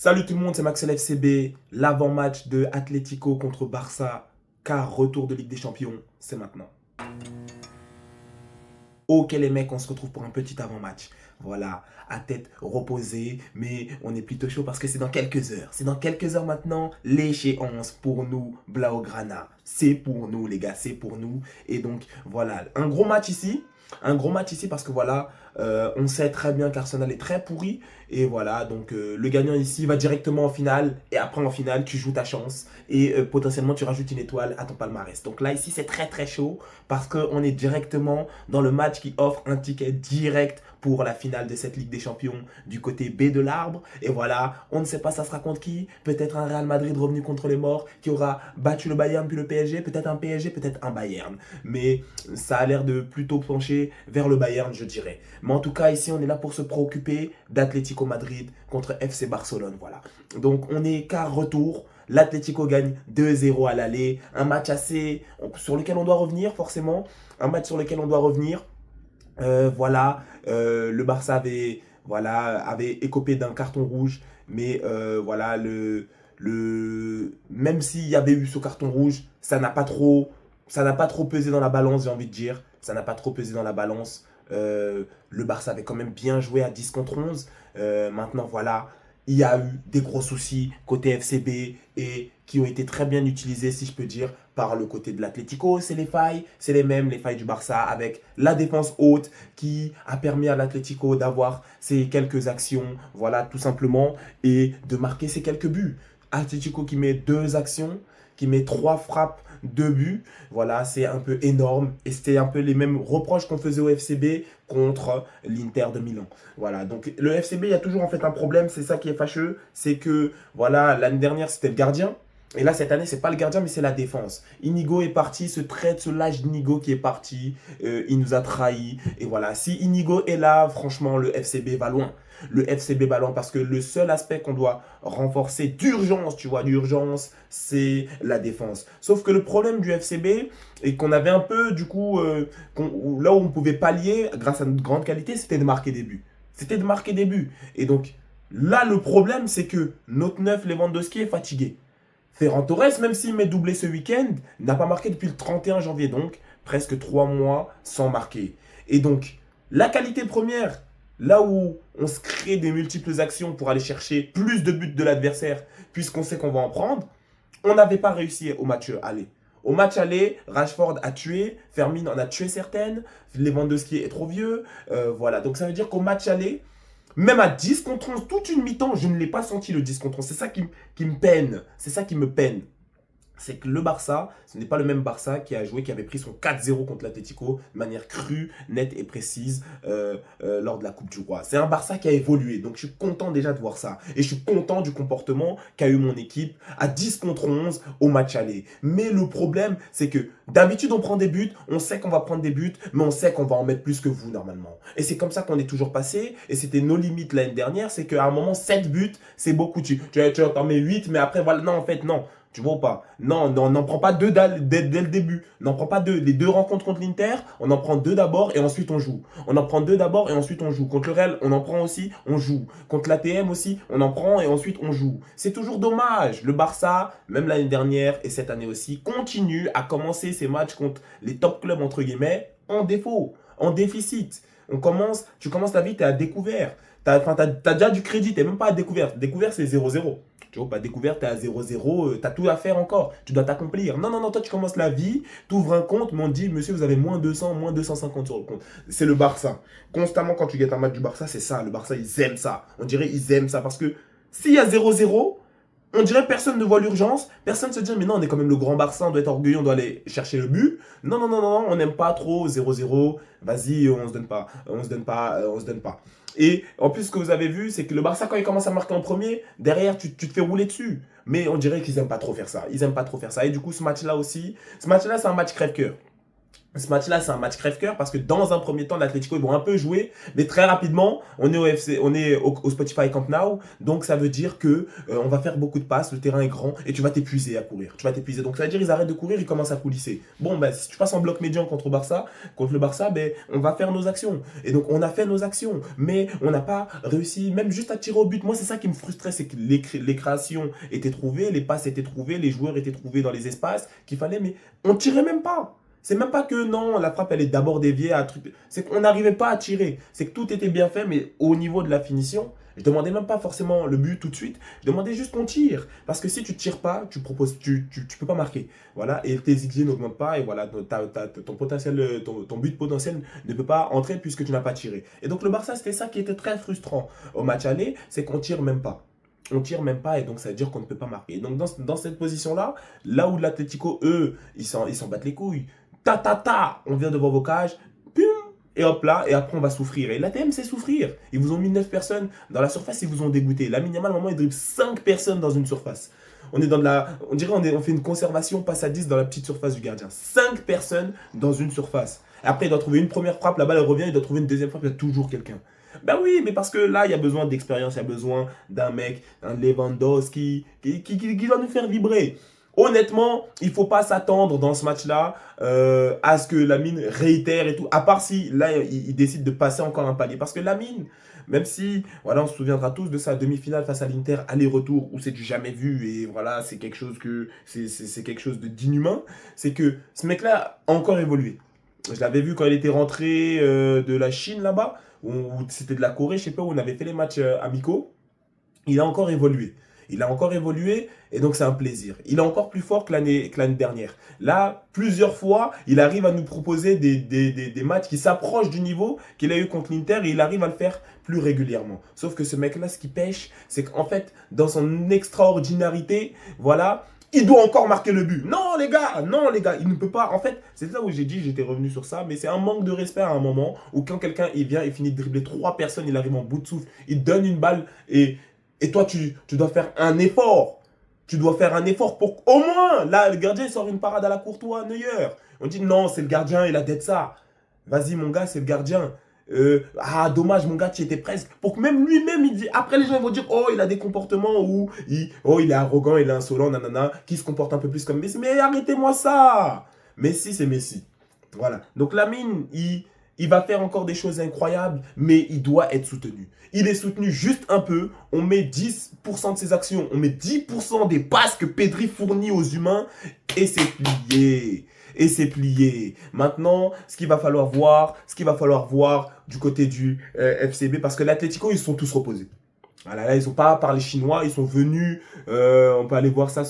Salut tout le monde, c'est Maxel FCB, l'avant-match de Atlético contre Barça, car retour de Ligue des Champions, c'est maintenant. Ok les mecs, on se retrouve pour un petit avant-match. Voilà, à tête reposée, mais on est plutôt chaud parce que c'est dans quelques heures. C'est dans quelques heures maintenant, l'échéance pour nous, Blaugrana. C'est pour nous les gars, c'est pour nous. Et donc voilà, un gros match ici. Un gros match ici parce que voilà, on sait très bien qu'Arsenal est très pourri. Et voilà, donc le gagnant ici va directement en finale. Et après en finale, tu joues ta chance. Et potentiellement, tu rajoutes une étoile à ton palmarès. Donc là, ici, c'est très très chaud parce qu'on est directement dans le match qui offre un ticket direct pour la finale de cette Ligue des Champions du côté B de l'arbre. Et voilà, on ne sait pas ça sera contre qui. Peut-être un Real Madrid revenu contre les morts qui aura battu le Bayern puis le PSG. Peut-être un PSG, peut-être un Bayern. Mais ça a l'air de plutôt pencher vers le Bayern, je dirais. Mais en tout cas, ici, on est là pour se préoccuper d'Atlético Madrid contre FC Barcelone. Voilà. Donc, on est quart retour. L'Atlético gagne 2-0 à l'aller. Un match sur lequel on doit revenir, forcément. Un match sur lequel on doit revenir. Voilà, le Barça avait écopé d'un carton rouge, mais voilà, même s'il y avait eu ce carton rouge, ça n'a pas trop pesé dans la balance, j'ai envie de dire. Ça n'a pas trop pesé dans la balance. Le Barça avait quand même bien joué à 10 contre 11. Maintenant, voilà, il y a eu des gros soucis côté FCB et qui ont été très bien utilisés, si je peux dire, par le côté de l'Atlético. C'est les failles, c'est les failles du Barça avec la défense haute qui a permis à l'Atlético d'avoir ces quelques actions, voilà, tout simplement, et de marquer ces quelques buts. Atlético qui met 2 actions, qui met 3 frappes, 2 buts. Voilà, c'est un peu énorme. Et c'était un peu les mêmes reproches qu'on faisait au FCB contre l'Inter de Milan. Voilà, donc le FCB, il y a toujours en fait un problème, c'est ça qui est fâcheux, c'est que, voilà, l'année dernière, c'était le gardien. Et là, cette année, c'est pas le gardien, mais c'est la défense. Inigo est parti, ce lâche d'Inigo qui est parti, il nous a trahis. Et voilà, si Inigo est là, franchement, le FCB va loin. Le FCB va loin parce que le seul aspect qu'on doit renforcer d'urgence, tu vois, d'urgence, c'est la défense. Sauf que le problème du FCB, et qu'on avait un peu, du coup, là où on pouvait pallier, grâce à notre grande qualité, c'était de marquer des buts. C'était de marquer des buts. Et donc, là, le problème, c'est que notre neuf Lewandowski est fatigué. Ferran Torres, même s'il met doublé ce week-end, n'a pas marqué depuis le 31 janvier, donc presque 3 mois sans marquer. Et donc, la qualité première, là où on se crée des multiples actions pour aller chercher plus de buts de l'adversaire, puisqu'on sait qu'on va en prendre, on n'avait pas réussi au match aller. Au match aller, Rashford a tué, Fermin en a tué certaines, Lewandowski est trop vieux, voilà. Donc ça veut dire qu'au match aller, même à 10 contre 11, toute une mi-temps, je ne l'ai pas senti le 10 contre 11. C'est ça qui me peine. C'est ça qui me peine. C'est que le Barça, ce n'est pas le même Barça qui a joué, qui avait pris son 4-0 contre l'Atlético de manière crue, nette et précise lors de la Coupe du Roi. C'est un Barça qui a évolué, donc je suis content déjà de voir ça. Et je suis content du comportement qu'a eu mon équipe à 10 contre 11 au match aller. Mais le problème, c'est que d'habitude on prend des buts, on sait qu'on va prendre des buts, mais on sait qu'on va en mettre plus que vous normalement. Et c'est comme ça qu'on est toujours passé, et c'était nos limites l'année dernière, c'est qu'à un moment 7 buts, c'est beaucoup. Tu en mets 8, mais après voilà, non en fait non. Tu vois ou pas? Non, n'en prends pas deux dès le début. N'en prends pas deux. Les 2 rencontres contre l'Inter, on en prend 2 d'abord et ensuite on joue. On en prend 2 d'abord et ensuite on joue. Contre le Real, on en prend aussi, on joue. Contre l'ATM aussi, on en prend et ensuite on joue. C'est toujours dommage. Le Barça, même l'année dernière et cette année aussi, continue à commencer ses matchs contre les top clubs, entre guillemets, en défaut, en déficit. Tu commences ta vie, tu es à découvert. T'as déjà du crédit, t'es même pas à découvert. Découvert, c'est 0-0. Tu vois, pas découvert, t'es à 0-0, t'as tout à faire encore. Tu dois t'accomplir. Non, non, non, toi, tu commences la vie, tu ouvres un compte, mais on te dit, monsieur, vous avez moins 200, moins 250 sur le compte. C'est le Barça. Constamment, quand tu gagnes un match du Barça, c'est ça. Le Barça, ils aiment ça. On dirait ils aiment ça parce que s'il y a 0-0, on dirait personne ne voit l'urgence, personne se dit mais non on est quand même le grand Barça, on doit être orgueilleux, on doit aller chercher le but. Non non non non, on n'aime pas trop 0-0, vas-y on se donne pas, on se donne pas, on se donne pas. Et en plus ce que vous avez vu c'est que le Barça quand il commence à marquer en premier, derrière tu te fais rouler dessus. Mais on dirait qu'ils aiment pas trop faire ça, ils aiment pas trop faire ça. Et du coup ce match là aussi, ce match là c'est un match crève-cœur. Ce match-là, c'est un match crève-cœur parce que dans un premier temps, l'Atlético, ils vont un peu jouer, mais très rapidement, on est au FC, on est au Spotify Camp Nou, donc ça veut dire que on va faire beaucoup de passes, le terrain est grand et tu vas t'épuiser à courir. Tu vas t'épuiser. Donc ça veut dire ils arrêtent de courir, ils commencent à coulisser. Bon, ben si tu passes en bloc médian contre le Barça, ben on va faire nos actions. Et donc on a fait nos actions, mais on n'a pas réussi, même juste à tirer au but. Moi, c'est ça qui me frustrait, c'est que les créations étaient trouvées, les passes étaient trouvées, les joueurs étaient trouvés dans les espaces qu'il fallait, mais on tirait même pas. C'est même pas que non, la frappe elle est d'abord déviée à un truc. C'est qu'on n'arrivait pas à tirer. C'est que tout était bien fait, mais au niveau de la finition, je demandais même pas forcément le but tout de suite. Je demandais juste qu'on tire. Parce que si tu tires pas, tu peux pas marquer. Voilà, et tes XG n'augmentent pas. Et voilà, ton potentiel, ton but potentiel ne peut pas entrer puisque tu n'as pas tiré. Et donc le Barça, c'était ça qui était très frustrant au match aller, c'est qu'on tire même pas. On tire même pas et donc ça veut dire qu'on ne peut pas marquer. Et donc dans cette position-là, là où l'Atlético, eux, ils s'en battent les couilles. On vient devant vos cages, pum, et hop là, et après on va souffrir. Et l'ATM, c'est souffrir. Ils vous ont mis 9 personnes dans la surface, ils vous ont dégoûté. Lamine Yamal, à un moment, il dribble 5 personnes dans une surface. On est dans de la. On dirait on fait une conservation passe à 10 dans la petite surface du gardien. 5 personnes dans une surface. Après, il doit trouver une première frappe, la balle elle revient, il doit trouver une deuxième frappe, il y a toujours quelqu'un. Ben oui, mais parce que là, il y a besoin d'expérience, il y a besoin d'un mec, un Lewandowski, qui va nous faire vibrer. Honnêtement, il ne faut pas s'attendre dans ce match-là à ce que Lamine réitère et tout. À part si, là, il décide de passer encore un palier. Parce que Lamine, même si, voilà, on se souviendra tous de sa demi-finale face à l'Inter, aller-retour, où c'est du jamais vu, et voilà, c'est quelque chose c'est quelque chose d'inhumain, c'est que ce mec-là a encore évolué. Je l'avais vu quand il était rentré de la Chine là-bas, où c'était de la Corée, je sais pas, où on avait fait les matchs amicaux. Il a encore évolué. Il a encore évolué et donc c'est un plaisir. Il est encore plus fort que l'année dernière. Là, plusieurs fois, il arrive à nous proposer des matchs qui s'approchent du niveau qu'il a eu contre l'Inter et il arrive à le faire plus régulièrement. Sauf que ce mec-là, ce qui pêche, c'est qu'en fait, dans son extraordinarité, voilà, il doit encore marquer le but. Non les gars, il ne peut pas. En fait, c'est là où j'ai dit, j'étais revenu sur ça, mais c'est un manque de respect à un moment où quand quelqu'un il vient, il finit de dribbler 3 personnes, il arrive en bout de souffle, il donne une balle et toi tu dois faire un effort. Tu dois faire un effort pour au moins, là le gardien il sort une parade à la Courtois, Neuer. On dit non, c'est le gardien, il a d'être ça. Vas-y mon gars, c'est le gardien. Dommage mon gars, tu étais presque. Pour que même lui-même, il dit. Après les gens ils vont dire, oh, il a des comportements où il est arrogant, il est insolent, nanana, qui se comporte un peu plus comme Messi. Mais arrêtez-moi ça. Messi, c'est Messi. Voilà. Donc Lamine, il va faire encore des choses incroyables, mais il doit être soutenu. Il est soutenu juste un peu. On met 10% de ses actions, on met 10% des passes que Pedri fournit aux humains, et c'est plié. Et c'est plié. Maintenant, ce qu'il va falloir voir du côté du FCB, parce que l'Atlético, ils se sont tous reposés. Voilà, là, ils sont pas par les Chinois, ils sont venus, on peut aller voir ça,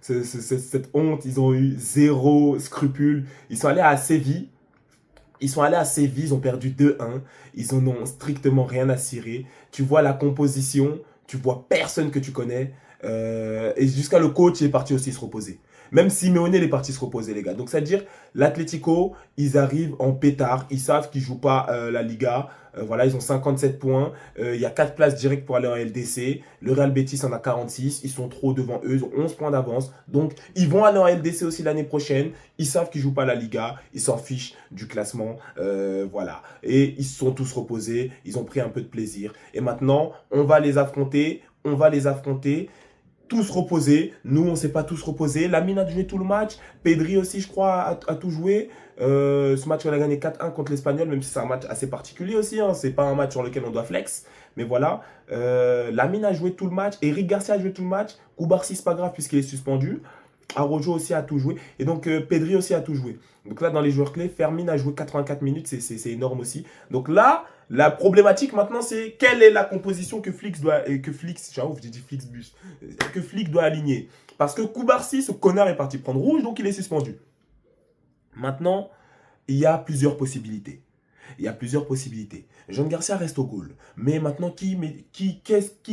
cette honte, ils ont eu zéro scrupule. Ils sont allés à Séville, ils ont perdu 2-1, ils en ont strictement rien à cirer. Tu vois la composition, tu vois personne que tu connais, et jusqu'à le coach est parti aussi se reposer. Même Simeone est parti se reposer, les gars. Donc, c'est-à-dire, l'Atlético, ils arrivent en pétard. Ils savent qu'ils ne jouent pas la Liga. Voilà, ils ont 57 points. Il y a 4 places directes pour aller en LDC. Le Real Betis en a 46. Ils sont trop devant eux. Ils ont 11 points d'avance. Donc, ils vont aller en LDC aussi l'année prochaine. Ils savent qu'ils ne jouent pas la Liga. Ils s'en fichent du classement. Voilà. Et ils se sont tous reposés. Ils ont pris un peu de plaisir. Et maintenant, on va les affronter. Tous reposés. Nous, on ne s'est pas tous reposés. Lamine a joué tout le match. Pedri aussi, je crois, a tout joué. Ce match, on a gagné 4-1 contre l'Espagnol, même si c'est un match assez particulier aussi. Hein. Ce n'est pas un match sur lequel on doit flex. Mais voilà. Lamine a joué tout le match. Eric Garcia a joué tout le match. Koubarsi, c'est pas grave puisqu'il est suspendu. Arojo aussi a tout joué. Et donc, Pedri aussi a tout joué. Donc là, dans les joueurs clés, Fermin a joué 84 minutes. C'est énorme aussi. Donc là, la problématique maintenant, c'est quelle est la composition que Flick doit aligner. Parce que Koubarsi, ce connard est parti prendre rouge, donc il est suspendu. Maintenant, il y a plusieurs possibilités. Jean Garcia reste au goal. Mais maintenant, qui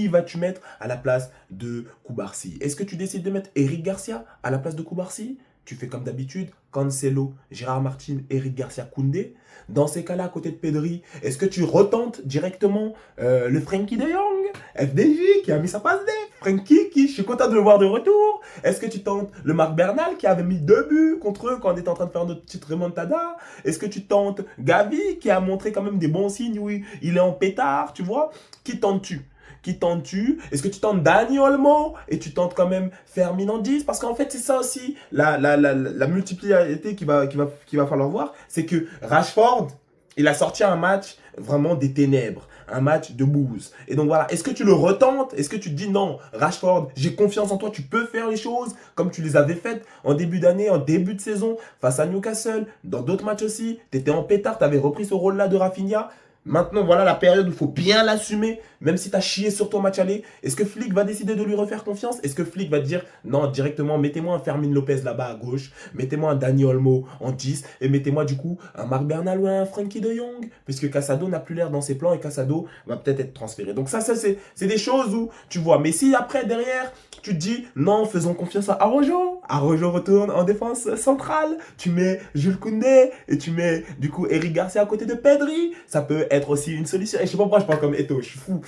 vas-tu mettre à la place de Koubarsi? Est-ce que tu décides de mettre Eric Garcia à la place de Koubarsi? Tu fais comme d'habitude, Cancelo, Gérard Martin, Eric Garcia, Koundé. Dans ces cas-là, à côté de Pedri, est-ce que tu retentes directement le Frenkie de Jong, FDJ, qui a mis sa passe D, Frankie, je suis content de le voir de retour. Est-ce que tu tentes le Marc Bernal qui avait mis 2 buts contre eux quand on était en train de faire notre petite remontada? Est-ce que tu tentes Gavi qui a montré quand même des bons signes où il est en pétard, tu vois? Qui tentes-tu? Qui tentes-tu? Est-ce que tu tentes Dani Olmo et tu tentes quand même Fermin en 10? Parce qu'en fait, c'est ça aussi, la multiplicité qu'il va falloir voir, c'est que Rashford, il a sorti un match vraiment des ténèbres, un match de bouse. Et donc voilà, est-ce que tu le retentes? Est-ce que tu te dis non, Rashford, j'ai confiance en toi, tu peux faire les choses comme tu les avais faites en début d'année, en début de saison, face à Newcastle, dans d'autres matchs aussi, tu étais en pétard, tu avais repris ce rôle-là de Rafinha. Maintenant, voilà la période où il faut bien l'assumer, même si tu as chié sur ton match aller. Est-ce que Flick va décider de lui refaire confiance? Est-ce que Flick va te dire, non, directement, mettez-moi un Fermin Lopez là-bas à gauche, mettez-moi un Dani Olmo en 10, et mettez-moi du coup un Marc Bernal ou un Frankie de Jong, puisque Casado n'a plus l'air dans ses plans et Casado va peut-être être transféré. Donc ça c'est des choses où tu vois. Mais si après, derrière, tu te dis, non, faisons confiance à Araujo. Araujo retourne en défense centrale, tu mets Jules Koundé, et tu mets du coup Eric Garcia à côté de Pedri, ça peut être aussi une solution. Et je sais pas pourquoi je parle comme Eto'o, je suis fou.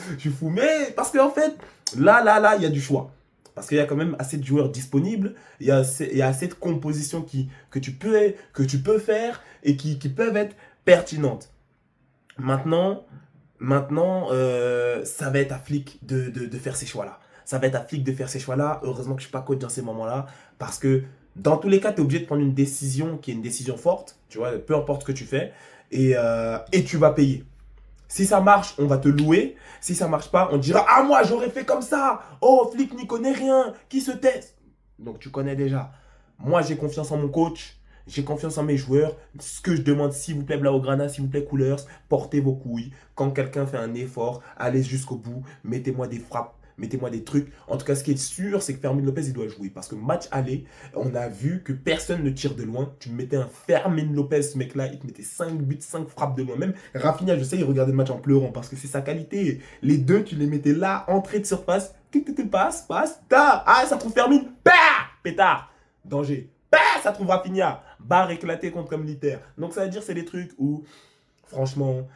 Mais parce qu'en fait, là, il y a du choix. Parce qu'il y a quand même assez de joueurs disponibles, il y a assez de compositions que tu peux faire et qui peuvent être pertinentes. Maintenant, ça va être à Flick de faire ces choix-là. Ça va être à Flick de faire ces choix-là. Heureusement que je ne suis pas coach dans ces moments-là. Parce que dans tous les cas, tu es obligé de prendre une décision qui est une décision forte. Tu vois, peu importe ce que tu fais. Et tu vas payer. Si ça marche, on va te louer. Si ça marche pas, on dira « Ah, moi, j'aurais fait comme ça. Oh, Flick n'y connaît rien. Qui se teste ?» Donc, tu connais déjà. Moi, j'ai confiance en mon coach. J'ai confiance en mes joueurs. Ce que je demande, s'il vous plaît, Blaugrana, s'il vous plaît, Coolers, portez vos couilles. Quand quelqu'un fait un effort, allez jusqu'au bout. Mettez-moi des frappes. Mettez-moi des trucs. En tout cas, ce qui est sûr, c'est que Fermin Lopez, il doit jouer. Parce que match aller, on a vu que personne ne tire de loin. Tu mettais un Fermin Lopez, ce mec-là, il te mettait 5 buts, 5 frappes de loin. Même Rafinha, je sais, il regardait le match en pleurant parce que c'est sa qualité. Les deux, tu les mettais là, entrée de surface. Passe, ta. Ah, ça trouve Fermin. Bah, pétard. Danger. Bah, ça trouve Rafinha. Barre éclatée contre comme militaire. Donc ça veut dire c'est des trucs où, franchement,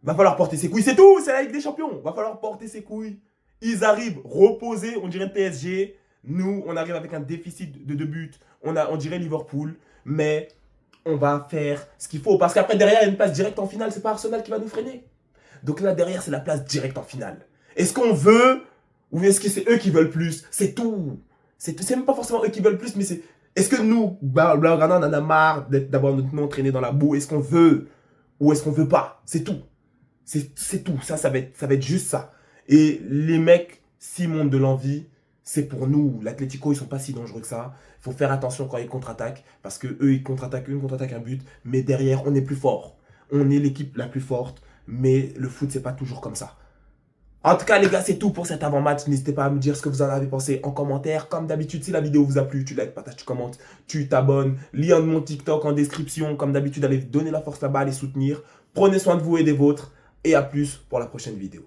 va falloir porter ses couilles. C'est tout, c'est la Ligue des Champions. Va falloir porter ses couilles. Ils arrivent reposés, on dirait PSG. Nous, on arrive avec un déficit de 2 buts. On dirait Liverpool. Mais on va faire ce qu'il faut. Parce qu'après, derrière, il y a une place directe en finale. C'est pas Arsenal qui va nous freiner. Donc là, derrière, c'est la place directe en finale. Est-ce qu'on veut ou est-ce que c'est eux qui veulent plus? C'est tout. C'est même pas forcément eux qui veulent plus, mais c'est... Est-ce que nous, Blaugrana, on en a marre d'avoir notre nom traîné dans la boue? Est-ce qu'on veut ou est-ce qu'on veut pas? C'est tout. C'est tout. Ça va être juste ça. Et les mecs, s'ils montent de l'envie, c'est pour nous. L'Atlético, ils sont pas si dangereux que ça. Il faut faire attention quand ils contre-attaquent. Parce que eux, ils contre-attaquent un but. Mais derrière, on est plus fort. On est l'équipe la plus forte. Mais le foot, c'est pas toujours comme ça. En tout cas, les gars, c'est tout pour cet avant-match. N'hésitez pas à me dire ce que vous en avez pensé en commentaire. Comme d'habitude, si la vidéo vous a plu, tu likes, partages, tu commentes, tu t'abonnes. Lien de mon TikTok en description. Comme d'habitude, allez donner la force là-bas, allez soutenir. Prenez soin de vous et des vôtres. Et à plus pour la prochaine vidéo.